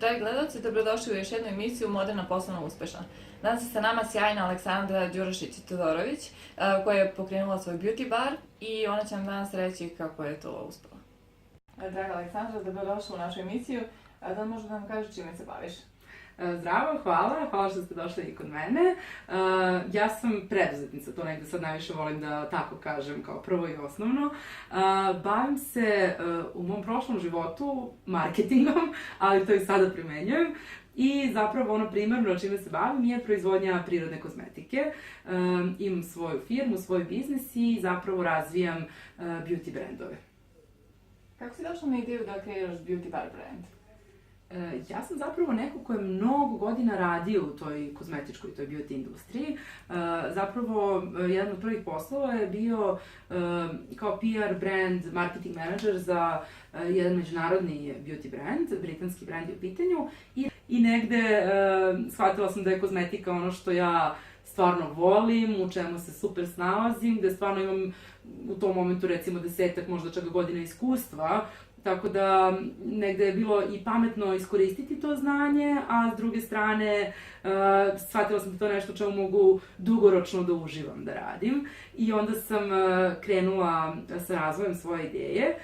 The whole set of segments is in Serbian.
Dragi gledalci, dobrodošli u još jednu emisiju Moderna poslovno uspešna. Danas je sa nama sjajna Aleksandra Đurašić-Todorović koja je pokrenula svoj beauty bar i ona će nam danas reći kako je to uspela. Draga Aleksandra, dobrodošla u našu emisiju. Da li možda nam kažeš čime se baviš? Zdravo, hvala što ste došli i kod mene. Ja sam preduzetnica, to negde sad najviše volim da tako kažem kao prvo i osnovno. Bavim se u mom prošlom životu marketingom, ali to i sada primenjujem. I zapravo ono primarno čime se bavim je proizvodnja prirodne kozmetike. Imam svoju firmu, svoj biznis i zapravo razvijam beauty brandove. Kako si došla na ideju da kreiraš beauty bar brand? Ja sam zapravo neko ko je mnogo godina radio u toj kozmetičkoj, toj beauty industriji. Zapravo, jedan od prvih poslova je bio kao PR brand, marketing manager za jedan međunarodni beauty brand, britanski brand je u pitanju. I negde shvatila sam da je kozmetika ono što ja stvarno volim, u čemu se super snalazim, gde stvarno imam u tom momentu recimo 10-ak, možda čak godina iskustva. Tako da negde je bilo i pametno iskoristiti to znanje, a s druge strane shvatila sam da to nešto čemu mogu dugoročno da uživam da radim. I onda sam krenula sa razvojem svoje ideje.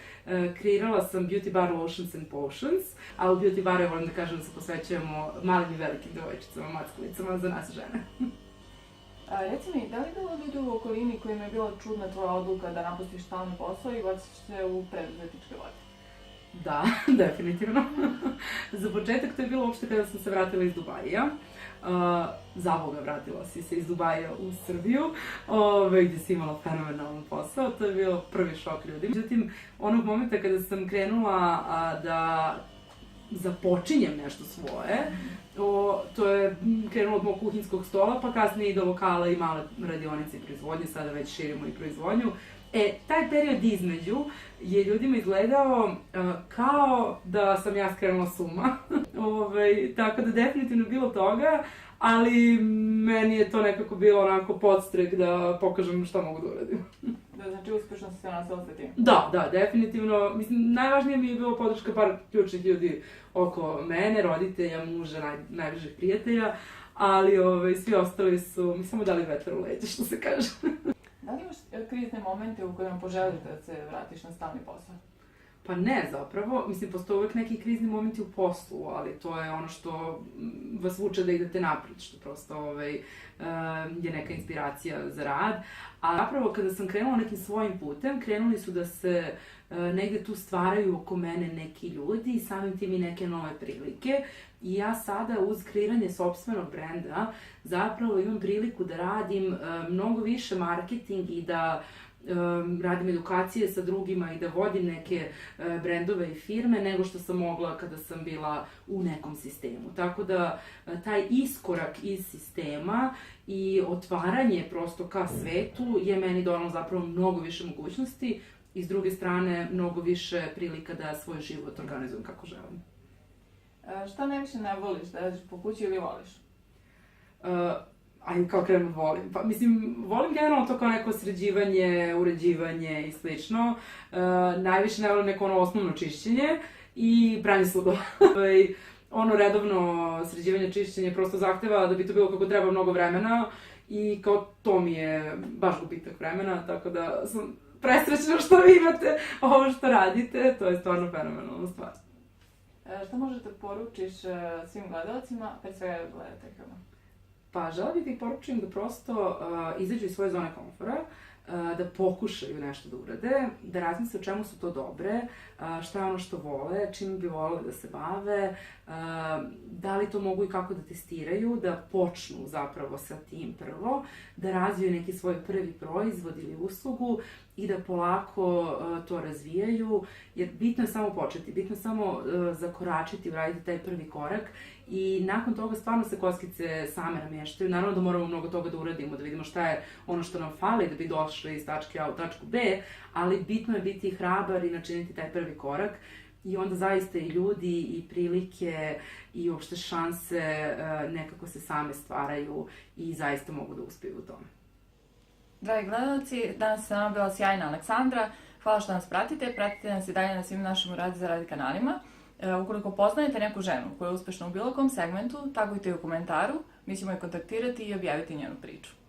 Kreirala sam Beauty Bar Lotions and Potions, a u Beauty Baru volim da kažem da se posvećujemo malim i velikim devojčicama, mackulicama za nas žene. Reci mi, da li je bilo ljudi u okolini kojima je bila čudna tvoja odluka da napustiš stalni posao i baciš se u preduzetničke vode? Da, definitivno. Za početak to je bilo uopšte kada sam se vratila iz Dubaija. Zaboga vratila si se iz Dubaija u Srbiju, gdje si imala fenomenalan posao. To je bio prvi šok ljudi. Međutim, onog momenta kada sam krenula da započinjem nešto svoje, to je krenulo od mog kuhinskog stola, pa kasnije i do lokala i male radionice i proizvodnje, sada već širimo i proizvodnju. Taj period između je ljudima izgledao kao da sam ja skrenula s uma. Tako da definitivno bilo toga, ali meni je to nekako bilo onako podstrek da pokažem šta mogu da uradim. Znači uspešno si se nosila sa tim? Da, definitivno. Mislim, najvažnije mi je bilo podrška par ključnih ljudi oko mene, roditelja, muža, najbližih prijatelja, ali svi ostali su mi samo dali vetar u leđa, što se kaže. Da li imaš krizne momente u kojima poželiš da se vratiš na stalni posao? Pa ne, zapravo. Mislim, postoje uvek neki krizni momenti u poslu, ali to je ono što vas vuče da idete napred, što prosto je neka inspiracija za rad. A zapravo, kada sam krenula nekim svojim putem, krenuli su da se negde tu stvaraju oko mene neki ljudi i samim tim i neke nove prilike. I ja sada uz kreiranje sopstvenog brenda zapravo imam priliku da radim mnogo više marketing i da radim edukacije sa drugima i da vodim neke brendove i firme nego što sam mogla kada sam bila u nekom sistemu. Tako da taj iskorak iz sistema i otvaranje prosto ka svetu je meni donalo zapravo mnogo više mogućnosti i s druge strane mnogo više prilika da svoj život organizujem kako želim. Šta najviše ne voliš da radiš po kući ili voliš? Ajde, kao krenemo volim. Pa, mislim, volim generalno to kao neko sređivanje, uređivanje i slično. Najviše ne volim neko ono osnovno čišćenje i pranje sudova. Ono redovno sređivanje, čišćenje prosto zahteva da bi to bilo kako treba mnogo vremena i kao to mi je baš gubitak vremena, tako da sam presrećna što vi imate ovo što radite, to je stvarno fenomenalna stvar. Šta možeš da poručiš svim gledalcima, pre svega gledateljkama? Pa žela bih da ih poručujem da prosto izađu iz svoje zone komfora, da pokušaju nešto da urade, da razmisle o čemu su to dobre, šta je ono što vole, čim bi voleli da se bave, da li to mogu i kako da testiraju, da počnu zapravo sa tim prvo, da razviju neki svoj prvi proizvod ili uslugu i da polako to razvijaju, jer bitno je samo početi, bitno je samo zakoračiti, uraditi taj prvi korak i nakon toga stvarno se kockice same namještaju. Naravno da moramo mnogo toga da uradimo, da vidimo šta je ono što nam fali da bi došli iz tačke A u tačku B, ali bitno je biti hrabar i načiniti taj prvi korak i onda zaista i ljudi i prilike i uopšte šanse nekako se same stvaraju i zaista mogu da uspiju u tome. Dragi gledalci, danas sa nama bila sjajna Aleksandra. Hvala što nas pratite. Pratite nas i dalje na svim našim Uradi za radi kanalima. Ukoliko poznajete neku ženu koja je uspešna u bilo kom segmentu, tagujte je u komentaru, mi ćemo je kontaktirati i objaviti njenu priču.